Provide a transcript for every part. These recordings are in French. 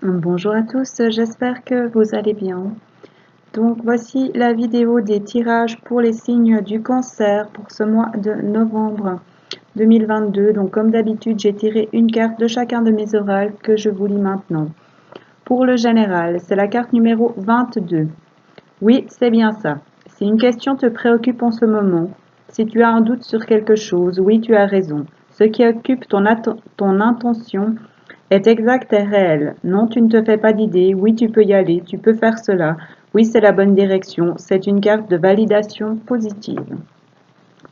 Bonjour à tous, j'espère que vous allez bien. Donc voici la vidéo des tirages pour les signes du cancer pour ce mois de novembre 2022. Donc comme d'habitude, j'ai tiré une carte de chacun de mes oracles que je vous lis maintenant. Pour le général, c'est la carte numéro 22. Oui, c'est bien ça. Si une question te préoccupe en ce moment, si tu as un doute sur quelque chose, oui, tu as raison. Ce qui occupe ton intention est exact et réel. Non, tu ne te fais pas d'idée. Oui, tu peux y aller. Tu peux faire cela. Oui, c'est la bonne direction. C'est une carte de validation positive.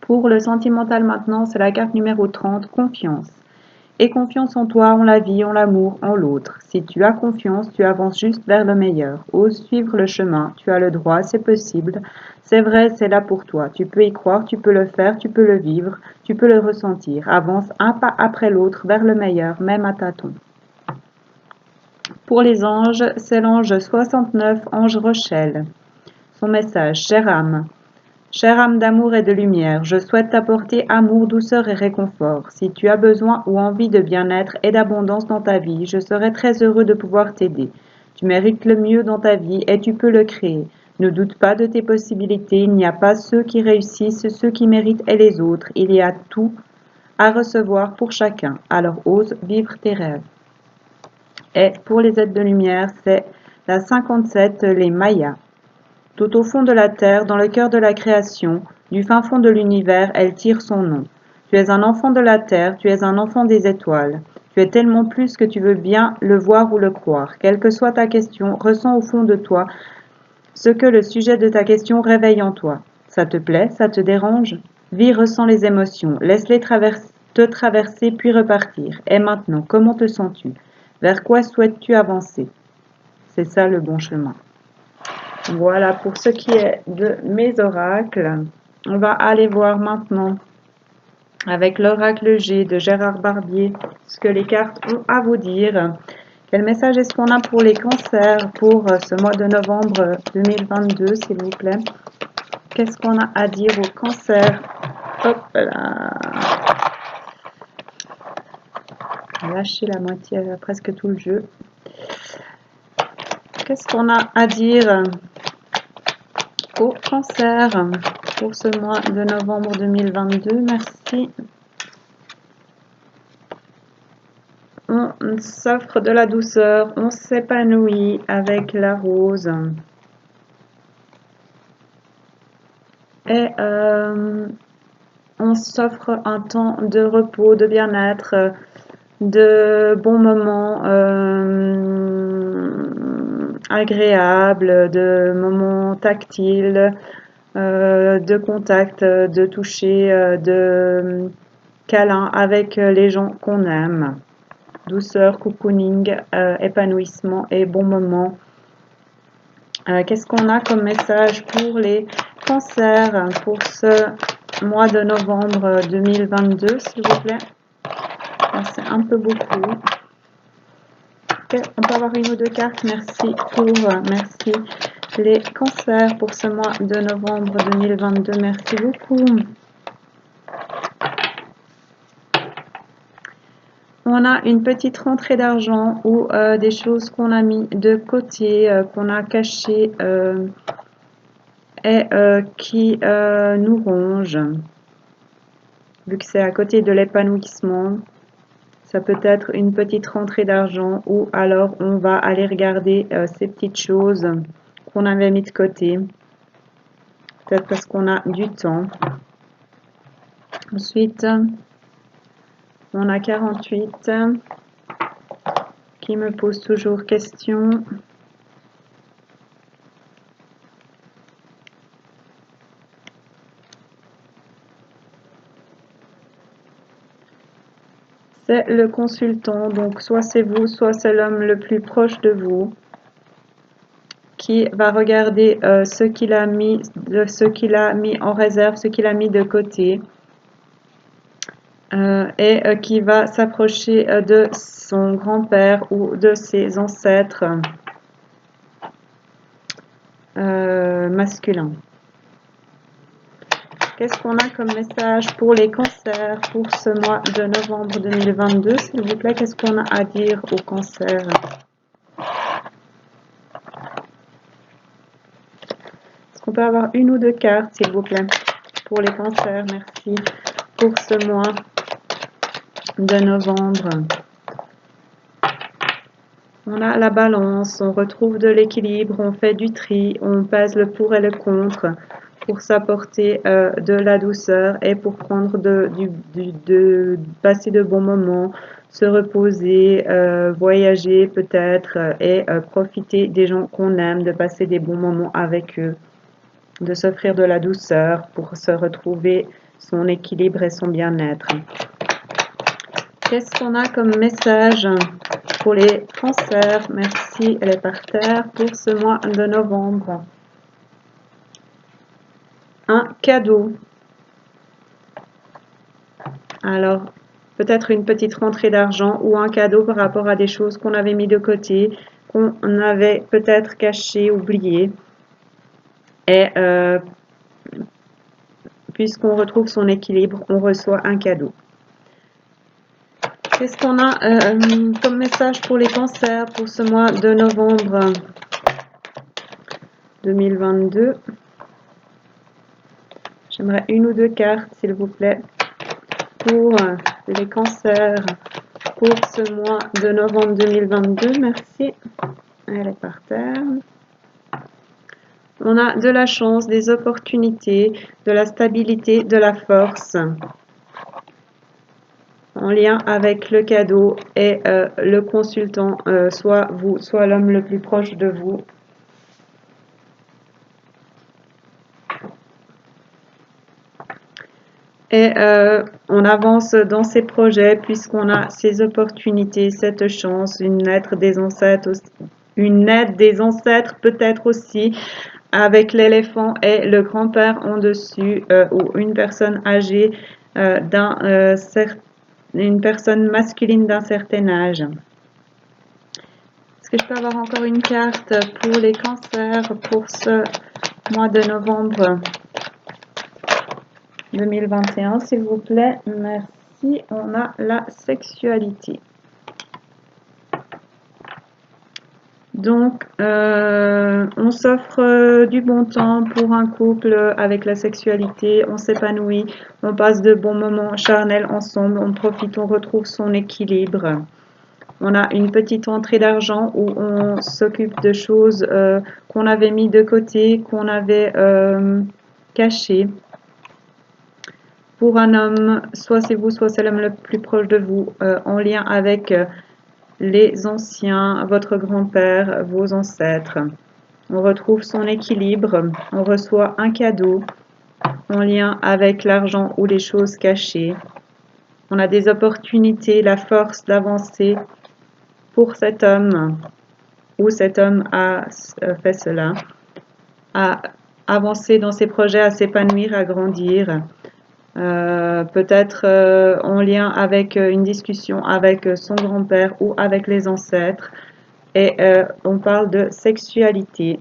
Pour le sentimental maintenant, c'est la carte numéro 30, confiance. Aie confiance en toi, en la vie, en l'amour, en l'autre. Si tu as confiance, tu avances juste vers le meilleur. Ose suivre le chemin. Tu as le droit, c'est possible. C'est vrai, c'est là pour toi. Tu peux y croire, tu peux le faire, tu peux le vivre, tu peux le ressentir. Avance un pas après l'autre vers le meilleur, même à tâtons. Pour les anges, c'est l'ange 69, ange Rochelle. Son message, chère âme d'amour et de lumière, je souhaite t'apporter amour, douceur et réconfort. Si tu as besoin ou envie de bien-être et d'abondance dans ta vie, je serai très heureux de pouvoir t'aider. Tu mérites le mieux dans ta vie et tu peux le créer. Ne doute pas de tes possibilités, il n'y a pas ceux qui réussissent, ceux qui méritent et les autres. Il y a tout à recevoir pour chacun. Alors ose vivre tes rêves. Et pour les êtres de lumière, c'est la 57, les Mayas. Tout au fond de la terre, dans le cœur de la création, du fin fond de l'univers, elle tire son nom. Tu es un enfant de la terre, tu es un enfant des étoiles. Tu es tellement plus que tu veux bien le voir ou le croire. Quelle que soit ta question, ressens au fond de toi ce que le sujet de ta question réveille en toi. Ça te plaît, ça te dérange? Vis, ressens les émotions, laisse-les te traverser puis repartir. Et maintenant, comment te sens-tu? Vers quoi souhaites-tu avancer? C'est ça le bon chemin. Voilà pour ce qui est de mes oracles. On va aller voir maintenant avec l'oracle G de Gérard Barbier ce que les cartes ont à vous dire. Quel message est-ce qu'on a pour les cancers pour ce mois de novembre 2022, s'il vous plaît? Qu'est-ce qu'on a à dire aux cancers? Hop là. Lâcher la moitié, presque tout le jeu. Qu'est-ce qu'on a à dire au cancer pour ce mois de novembre 2022? Merci. On s'offre de la douceur, on s'épanouit avec la rose. Et on s'offre un temps de repos, de bien-être, de bons moments agréables, de moments tactiles, de contact, de toucher, de câlin avec les gens qu'on aime. Douceur, cocooning, épanouissement et bons moments. Qu'est-ce qu'on a comme message pour les cancers pour ce mois de novembre 2022, s'il vous plaît? C'est un peu beaucoup. Okay, on peut avoir une ou deux cartes. Merci merci. Les cancers pour ce mois de novembre 2022. Merci beaucoup. On a une petite rentrée d'argent ou des choses qu'on a mis de côté, qu'on a cachées et qui nous rongent. Vu que c'est à côté de l'épanouissement, ça peut être une petite rentrée d'argent ou alors on va aller regarder ces petites choses qu'on avait mis de côté. Peut-être parce qu'on a du temps. Ensuite, on a 48 qui me pose toujours question. C'est le consultant, donc soit c'est vous, soit c'est l'homme le plus proche de vous qui va regarder ce qu'il a mis en réserve, ce qu'il a mis de côté. Et qui va s'approcher de son grand-père ou de ses ancêtres masculins. Qu'est-ce qu'on a comme message pour les cancers pour ce mois de novembre 2022, s'il vous plaît? Qu'est-ce qu'on a à dire aux cancers? qu'on peut avoir une ou deux cartes, s'il vous plaît, pour les cancers? Merci. Pour ce mois de novembre. On a la balance, on retrouve de l'équilibre, on fait du tri, on pèse le pour et le contre pour s'apporter de la douceur et pour prendre passer de bons moments, se reposer, voyager peut-être et profiter des gens qu'on aime, de passer des bons moments avec eux, de s'offrir de la douceur pour se retrouver son équilibre et son bien-être. Qu'est-ce qu'on a comme message pour les cancers? Merci, elle est par terre pour ce mois de novembre. Un cadeau. Alors, peut-être une petite rentrée d'argent ou un cadeau par rapport à des choses qu'on avait mis de côté, qu'on avait peut-être caché, oublié. Et puisqu'on retrouve son équilibre, on reçoit un cadeau. Qu'est-ce qu'on a comme message pour les cancers pour ce mois de novembre 2022? J'aimerais une ou deux cartes, s'il vous plaît, pour les cancers pour ce mois de novembre 2022. Merci. Elle est par terre. On a de la chance, des opportunités, de la stabilité, de la force en lien avec le cadeau et le consultant, soit vous, soit l'homme le plus proche de vous. Et on avance dans ces projets puisqu'on a ces opportunités, cette chance, une aide des ancêtres, peut-être aussi avec l'éléphant et le grand-père en dessus ou une personne âgée une personne masculine d'un certain âge. Est-ce que je peux avoir encore une carte pour les cancers pour ce mois de novembre 2021, s'il vous plaît? Merci. On a la sexualité. Donc, on s'offre du bon temps pour un couple avec la sexualité, on s'épanouit, on passe de bons moments charnels ensemble, on profite, on retrouve son équilibre. On a une petite entrée d'argent où on s'occupe de choses qu'on avait mis de côté, qu'on avait cachées. Pour un homme, soit c'est vous, soit c'est l'homme le plus proche de vous, en lien avec les anciens, votre grand-père, vos ancêtres. On retrouve son équilibre, on reçoit un cadeau en lien avec l'argent ou les choses cachées. On a des opportunités, la force d'avancer pour cet homme, ou cet homme a fait cela, à avancer dans ses projets, à s'épanouir, à grandir. Peut-être en lien avec une discussion avec son grand-père ou avec les ancêtres. Et on parle de sexualité.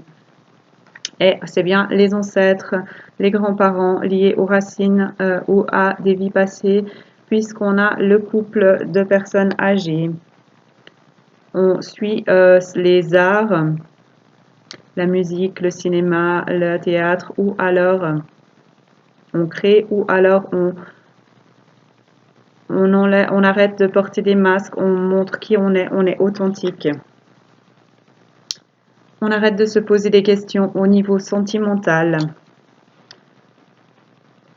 Et c'est bien les ancêtres, les grands-parents liés aux racines ou à des vies passées, puisqu'on a le couple de personnes âgées. On suit les arts, la musique, le cinéma, le théâtre, ou alors on crée, ou alors on arrête de porter des masques, on montre qui on est authentique. On arrête de se poser des questions au niveau sentimental.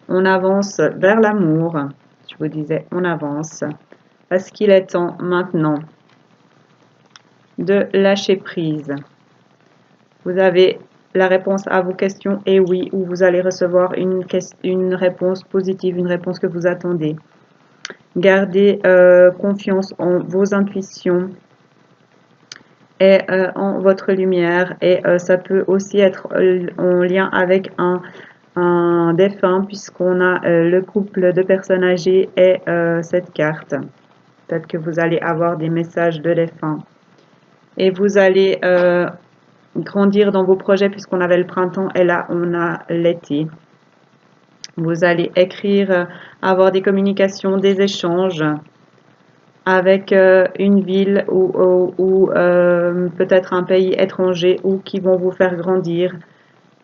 On avance vers l'amour. Je vous disais, on avance. Parce qu'il est temps maintenant de lâcher prise. Vous avez la réponse à vos questions et oui, ou vous allez recevoir une réponse positive, une réponse que vous attendez. Gardez confiance en vos intuitions et en votre lumière. Et ça peut aussi être en lien avec un défunt, puisqu'on a le couple de personnes âgées et cette carte. Peut-être que vous allez avoir des messages de défunt. Et vous allez grandir dans vos projets, puisqu'on avait le printemps et là on a l'été. Vous allez écrire, avoir des communications, des échanges avec une ville ou peut-être un pays étranger ou qui vont vous faire grandir.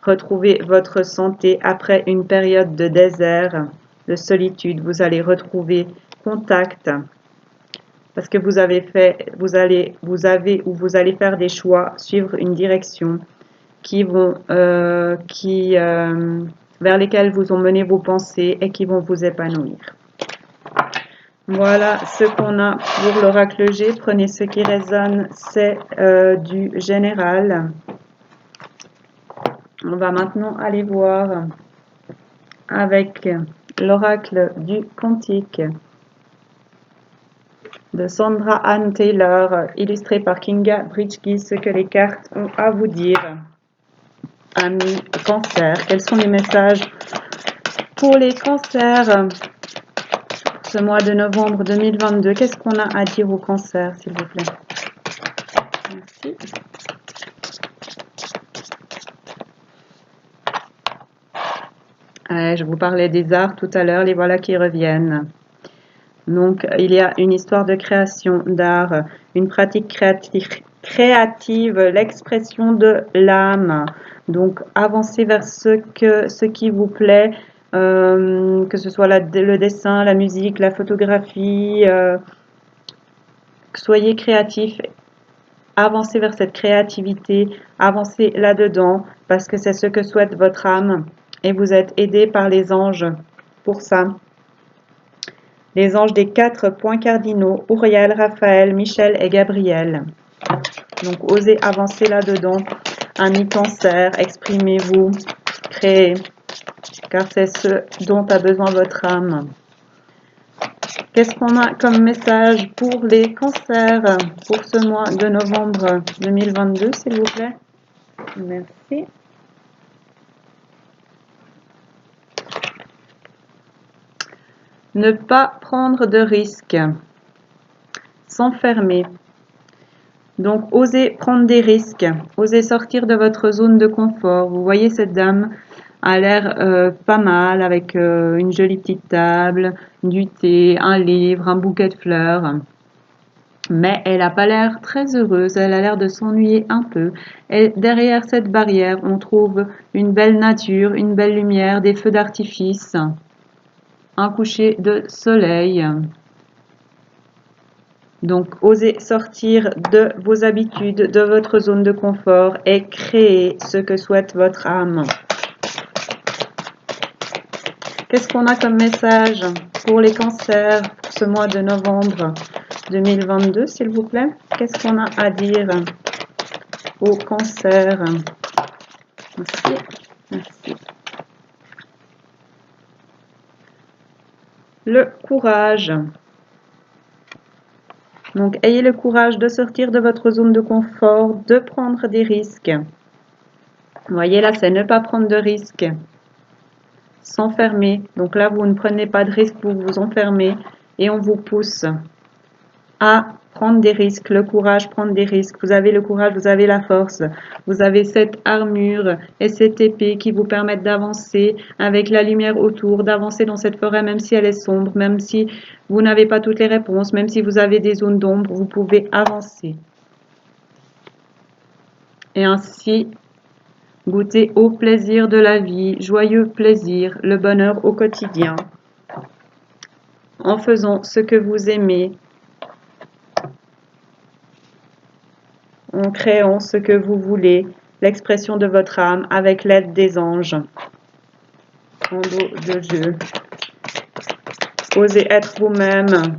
retrouver votre santé après une période de désert, de solitude. Vous allez retrouver contact parce que vous avez faire des choix, suivre une direction vers lesquelles vous ont mené vos pensées et qui vont vous épanouir. Voilà ce qu'on a pour l'oracle G. Prenez ce qui résonne, c'est du général. On va maintenant aller voir avec l'oracle du quantique de Sandra Anne Taylor, illustré par Kinga Bridgkey, ce que les cartes ont à vous dire. Amis Cancer, quels sont les messages pour les cancers ce mois de novembre 2022? Qu'est-ce qu'on a à dire aux cancers, s'il vous plaît? Merci. Je vous parlais des arts tout à l'heure, les voilà qui reviennent. Donc, il y a une histoire de création d'art, une pratique créative, l'expression de l'âme. Donc, avancez vers ce qui vous plaît, que ce soit le dessin, la musique, la photographie. Soyez créatif, avancez vers cette créativité, avancez là-dedans, parce que c'est ce que souhaite votre âme. Et vous êtes aidé par les anges pour ça. Les anges des 4 points cardinaux, Uriel, Raphaël, Michel et Gabriel. Donc, osez avancer là-dedans. Amis Cancer, exprimez-vous, créez, car c'est ce dont a besoin votre âme. Qu'est-ce qu'on a comme message pour les cancers pour ce mois de novembre 2022, s'il vous plaît? Merci. Ne pas prendre de risques. S'enfermer. Donc, osez prendre des risques. Osez sortir de votre zone de confort. Vous voyez, cette dame a l'air pas mal, avec une jolie petite table, du thé, un livre, un bouquet de fleurs. Mais elle n'a pas l'air très heureuse, elle a l'air de s'ennuyer un peu. Et derrière cette barrière, on trouve une belle nature, une belle lumière, des feux d'artifice, un coucher de soleil. Donc, osez sortir de vos habitudes, de votre zone de confort et créer ce que souhaite votre âme. Qu'est-ce qu'on a comme message pour les cancers pour ce mois de novembre 2022, s'il vous plaît? Qu'est-ce qu'on a à dire aux cancers? Merci. Merci. Le courage. Donc, ayez le courage de sortir de votre zone de confort, de prendre des risques. Vous voyez là, c'est ne pas prendre de risques. S'enfermer. Donc là, vous ne prenez pas de risque, vous vous enfermez et on vous pousse à prendre des risques. Le courage, prendre des risques. Vous avez le courage, vous avez la force. Vous avez cette armure et cette épée qui vous permettent d'avancer avec la lumière autour, d'avancer dans cette forêt même si elle est sombre, même si vous n'avez pas toutes les réponses, même si vous avez des zones d'ombre, vous pouvez avancer. Et ainsi, goûter au plaisir de la vie, joyeux plaisir, le bonheur au quotidien, en faisant ce que vous aimez, en créant ce que vous voulez, l'expression de votre âme avec l'aide des anges. En dos de jeu. Osez être vous-même.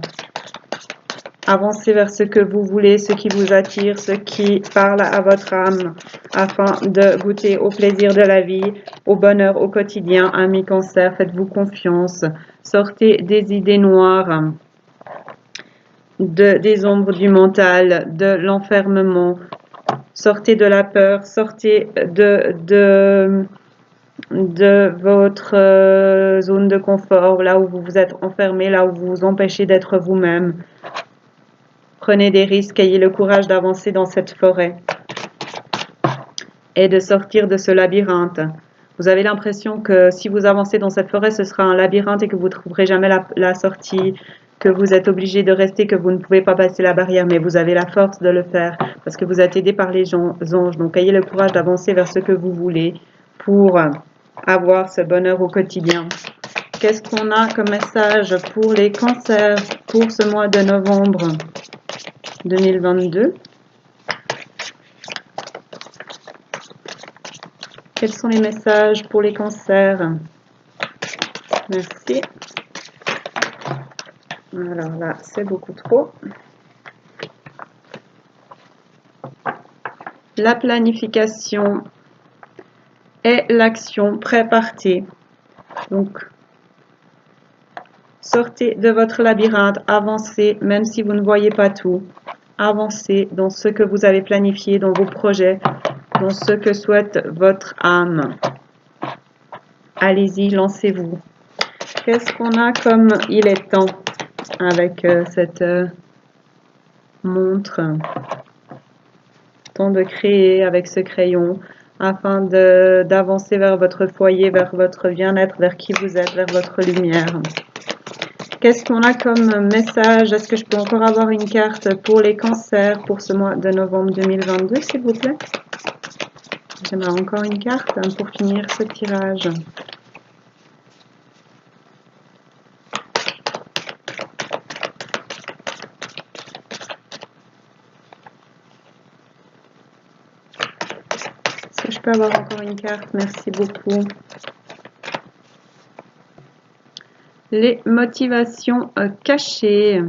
Avancez vers ce que vous voulez, ce qui vous attire, ce qui parle à votre âme, afin de goûter au plaisir de la vie, au bonheur au quotidien. Amis Cancer, faites-vous confiance. Sortez des idées noires, des ombres du mental, de l'enfermement. Sortez de la peur, sortez de votre zone de confort, là où vous vous êtes enfermé, là où vous vous empêchez d'être vous-même. Prenez des risques, ayez le courage d'avancer dans cette forêt et de sortir de ce labyrinthe. Vous avez l'impression que si vous avancez dans cette forêt, ce sera un labyrinthe et que vous ne trouverez jamais la sortie, que vous êtes obligé de rester, que vous ne pouvez pas passer la barrière, mais vous avez la force de le faire parce que vous êtes aidé par les anges. Donc ayez le courage d'avancer vers ce que vous voulez pour avoir ce bonheur au quotidien. Qu'est-ce qu'on a comme message pour les cancers pour ce mois de novembre 2022? Quels sont les messages pour les cancers? Merci. Alors là, c'est beaucoup trop. La planification et l'action pré-partez. Donc, sortez de votre labyrinthe, avancez, même si vous ne voyez pas tout. Avancez dans ce que vous avez planifié, dans vos projets, dans ce que souhaite votre âme. Allez-y, lancez-vous. Qu'est-ce qu'on a comme il est temps avec cette montre? Temps de créer avec ce crayon afin d'avancer vers votre foyer, vers votre bien-être, vers qui vous êtes, vers votre lumière. Qu'est-ce qu'on a comme message? Est-ce que je peux encore avoir une carte pour les cancers pour ce mois de novembre 2022, s'il vous plaît? J'aimerais encore une carte pour finir ce tirage. Est-ce que je peux avoir encore une carte? Merci beaucoup. Les motivations cachées,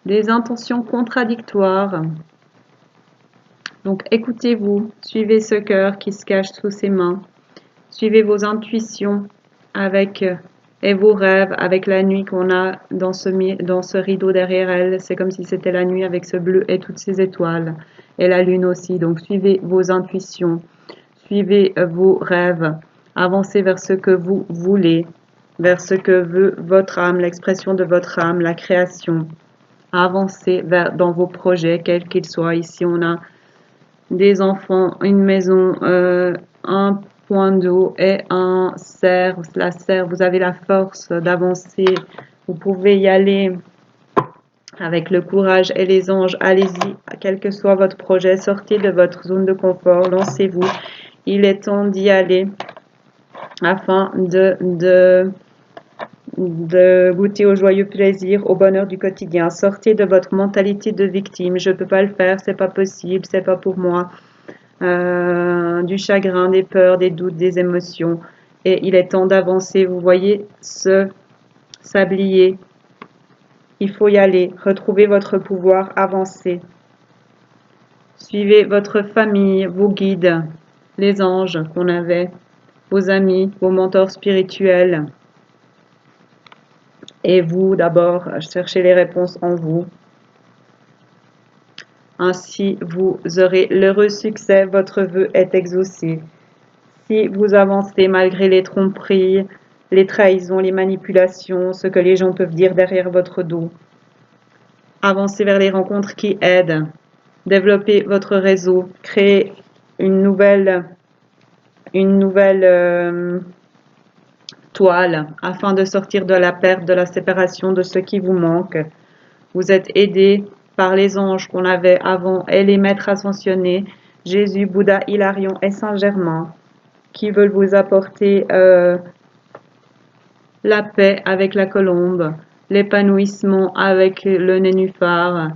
des intentions contradictoires. Donc écoutez-vous, suivez ce cœur qui se cache sous ses mains, suivez vos intuitions et vos rêves avec la nuit qu'on a dans ce rideau derrière elle. C'est comme si c'était la nuit avec ce bleu et toutes ces étoiles et la lune aussi. Donc suivez vos intuitions, suivez vos rêves. Avancez vers ce que vous voulez, vers ce que veut votre âme, l'expression de votre âme, la création. Avancez dans vos projets, quels qu'ils soient. Ici, on a des enfants, une maison, un point d'eau et un cerf. La serre, vous avez la force d'avancer. Vous pouvez y aller avec le courage et les anges. Allez-y, quel que soit votre projet, sortez de votre zone de confort, lancez-vous. Il est temps d'y aller afin de goûter au joyeux plaisir, au bonheur du quotidien. Sortez de votre mentalité de victime. Je ne peux pas le faire, c'est pas possible, c'est pas pour moi. Du chagrin, des peurs, des doutes, des émotions. Et il est temps d'avancer. Vous voyez ce sablier. Il faut y aller. Retrouvez votre pouvoir, avancez. Suivez votre famille, vos guides, les anges qu'on avait, vos amis, vos mentors spirituels. Et vous, d'abord, cherchez les réponses en vous. Ainsi, vous aurez l'heureux succès, votre vœu est exaucé. Si vous avancez malgré les tromperies, les trahisons, les manipulations, ce que les gens peuvent dire derrière votre dos, avancez vers les rencontres qui aident, développez votre réseau, créez une nouvelle toile afin de sortir de la perte, de la séparation, de ce qui vous manque. Vous êtes aidés par les anges qu'on avait avant et les maîtres ascensionnés, Jésus, Bouddha, Hilarion et Saint-Germain, qui veulent vous apporter la paix avec la colombe, l'épanouissement avec le nénuphar,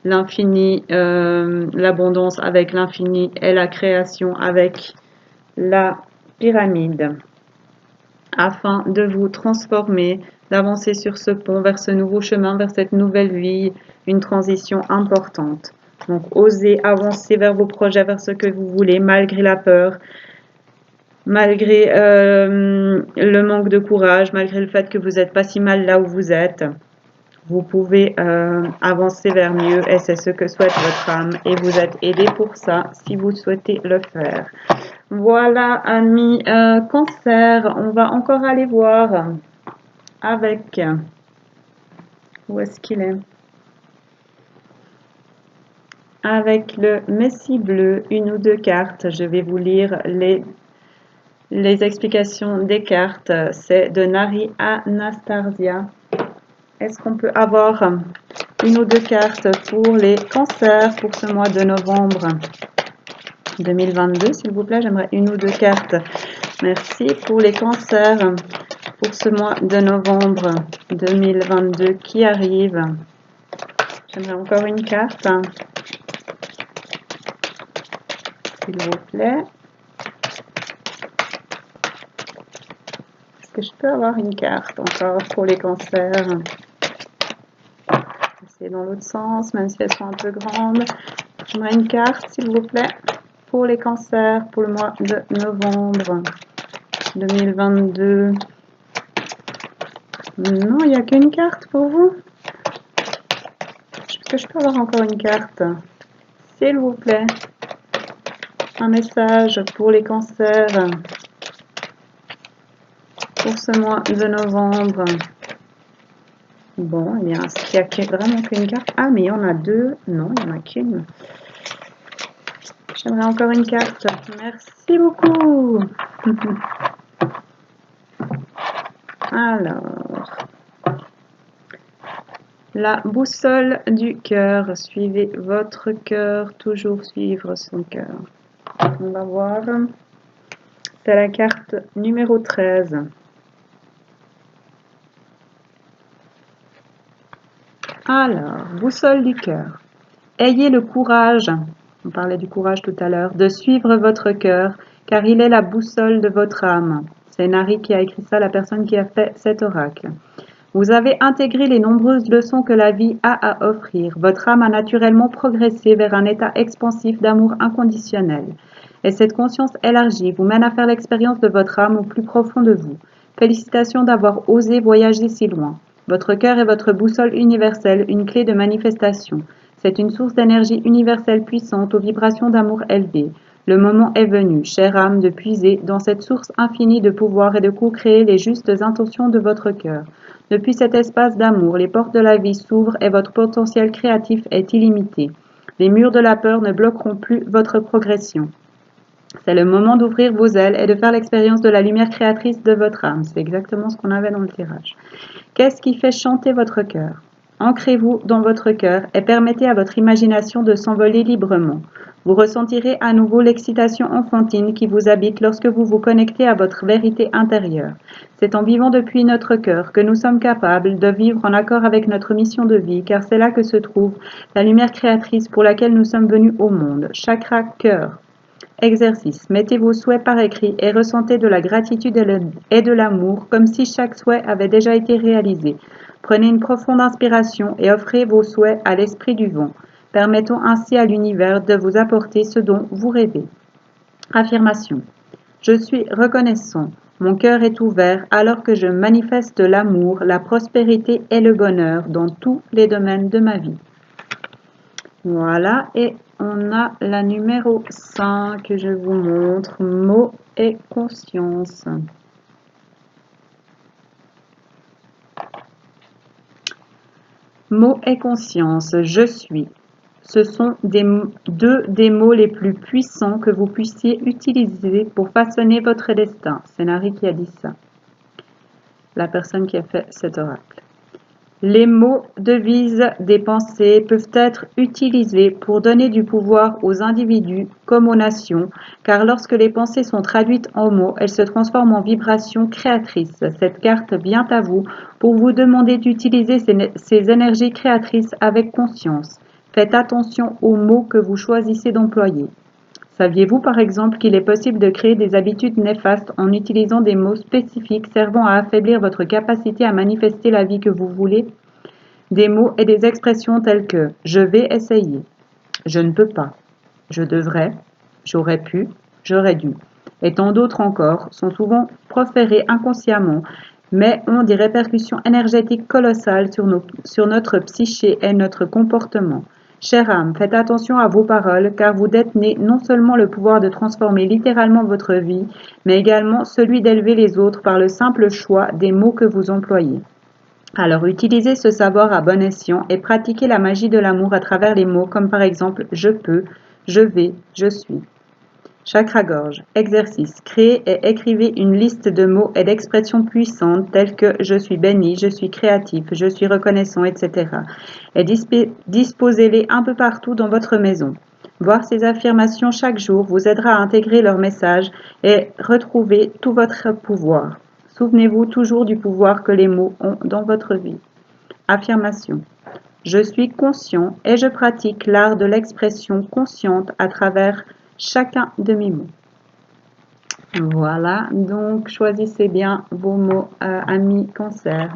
l'infini, l'abondance avec l'infini et la création avec la pyramide, afin de vous transformer, d'avancer sur ce pont vers ce nouveau chemin, vers cette nouvelle vie, une transition importante. Donc, osez avancer vers vos projets, vers ce que vous voulez, malgré la peur, malgré le manque de courage, malgré le fait que vous n'êtes pas si mal là où vous êtes. Vous pouvez avancer vers mieux et c'est ce que souhaite votre âme et vous êtes aidé pour ça si vous souhaitez le faire. Voilà, amis cancer, on va encore aller voir avec, où est-ce qu'il est? Avec le Messie bleu, une ou deux cartes. Je vais vous lire les explications des cartes. C'est de Nari Anastasia. Est-ce qu'on peut avoir une ou deux cartes pour les cancers pour ce mois de novembre? 2022, s'il vous plaît, j'aimerais une ou deux cartes. Merci pour les cancers, pour ce mois de novembre 2022 qui arrive. J'aimerais encore une carte, s'il vous plaît. Est-ce que je peux avoir une carte encore pour les cancers? C'est dans l'autre sens, même si elles sont un peu grandes. J'aimerais une carte, s'il vous plaît, pour les cancers pour le mois de novembre 2022. Non, il n'y a qu'une carte pour vous. Est-ce que je peux avoir encore une carte, s'il vous plaît? Un message pour les cancers pour ce mois de novembre. Bon, eh bien, est-ce qu'il n'y a vraiment qu'une carte? Ah, mais il y en a deux. Non, il n'y en a qu'une. J'aimerais encore une carte. Merci beaucoup. Alors, la boussole du cœur. Suivez votre cœur, toujours suivre son cœur. On va voir. C'est la carte numéro 13. Alors, boussole du cœur. Ayez le courage, on parlait du courage tout à l'heure, de suivre votre cœur, car il est la boussole de votre âme. C'est Nari qui a écrit ça, la personne qui a fait cet oracle. Vous avez intégré les nombreuses leçons que la vie a à offrir. Votre âme a naturellement progressé vers un état expansif d'amour inconditionnel. Et cette conscience élargie vous mène à faire l'expérience de votre âme au plus profond de vous. Félicitations d'avoir osé voyager si loin. Votre cœur est votre boussole universelle, une clé de manifestation. C'est une source d'énergie universelle puissante aux vibrations d'amour élevées. Le moment est venu, chère âme, de puiser dans cette source infinie de pouvoir et de co-créer les justes intentions de votre cœur. Depuis cet espace d'amour, les portes de la vie s'ouvrent et votre potentiel créatif est illimité. Les murs de la peur ne bloqueront plus votre progression. C'est le moment d'ouvrir vos ailes et de faire l'expérience de la lumière créatrice de votre âme. C'est exactement ce qu'on avait dans le tirage. Qu'est-ce qui fait chanter votre cœur? Ancrez-vous dans votre cœur et permettez à votre imagination de s'envoler librement. Vous ressentirez à nouveau l'excitation enfantine qui vous habite lorsque vous vous connectez à votre vérité intérieure. C'est en vivant depuis notre cœur que nous sommes capables de vivre en accord avec notre mission de vie, car c'est là que se trouve la lumière créatrice pour laquelle nous sommes venus au monde. Chakra cœur. Exercice. Mettez vos souhaits par écrit et ressentez de la gratitude et de l'amour comme si chaque souhait avait déjà été réalisé. Prenez une profonde inspiration et offrez vos souhaits à l'esprit du vent. Permettons ainsi à l'univers de vous apporter ce dont vous rêvez. Affirmation. Je suis reconnaissant. Mon cœur est ouvert alors que je manifeste l'amour, la prospérité et le bonheur dans tous les domaines de ma vie. Voilà, et on a la numéro 5 que je vous montre, mots et conscience. Mots et conscience, je suis. Ce sont deux des mots les plus puissants que vous puissiez utiliser pour façonner votre destin. C'est Nari qui a dit ça, la personne qui a fait cet oracle. Les mots devises des pensées peuvent être utilisés pour donner du pouvoir aux individus comme aux nations, car lorsque les pensées sont traduites en mots, elles se transforment en vibrations créatrices. Cette carte vient à vous pour vous demander d'utiliser ces énergies créatrices avec conscience. Faites attention aux mots que vous choisissez d'employer. Saviez-vous par exemple qu'il est possible de créer des habitudes néfastes en utilisant des mots spécifiques servant à affaiblir votre capacité à manifester la vie que vous voulez? Des mots et des expressions telles que « je vais essayer »,« je ne peux pas »,« je devrais »,« j'aurais pu »,« j'aurais dû » et tant d'autres encore sont souvent proférés inconsciemment mais ont des répercussions énergétiques colossales sur notre psyché et notre comportement. Chère âme, faites attention à vos paroles, car vous détenez non seulement le pouvoir de transformer littéralement votre vie, mais également celui d'élever les autres par le simple choix des mots que vous employez. Alors utilisez ce savoir à bon escient et pratiquez la magie de l'amour à travers les mots comme par exemple « je peux »,« je vais »,« je suis ». Chakra-gorge. Exercice. Créez et écrivez une liste de mots et d'expressions puissantes telles que « je suis béni »,« je suis créatif »,« je suis reconnaissant », etc. et disposez-les un peu partout dans votre maison. Voir ces affirmations chaque jour vous aidera à intégrer leurs messages et retrouver tout votre pouvoir. Souvenez-vous toujours du pouvoir que les mots ont dans votre vie. Affirmation. Je suis conscient et je pratique l'art de l'expression consciente à travers chacun de mes mots. Voilà, donc choisissez bien vos mots, amis Cancer.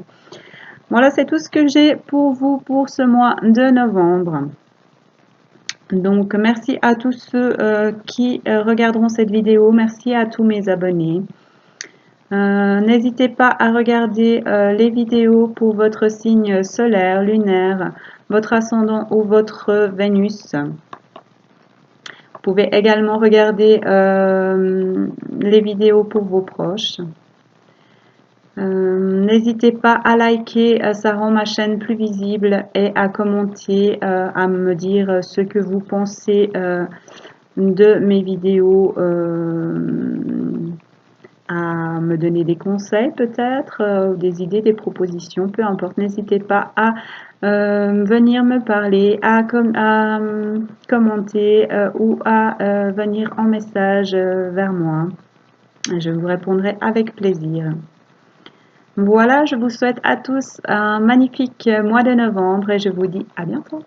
Voilà, c'est tout ce que j'ai pour vous pour ce mois de novembre. Donc, merci à tous ceux qui regarderont cette vidéo. Merci à tous mes abonnés. N'hésitez pas à regarder les vidéos pour votre signe solaire, lunaire, votre ascendant ou votre Vénus. Vous pouvez également regarder les vidéos pour vos proches. N'hésitez pas à liker, ça rend ma chaîne plus visible, et à commenter, à me dire ce que vous pensez de mes vidéos, à me donner des conseils peut-être, des idées, des propositions, peu importe. N'hésitez pas à venir me parler, à commenter ou à venir en message vers moi. Je vous répondrai avec plaisir. Voilà, je vous souhaite à tous un magnifique mois de novembre et je vous dis à bientôt.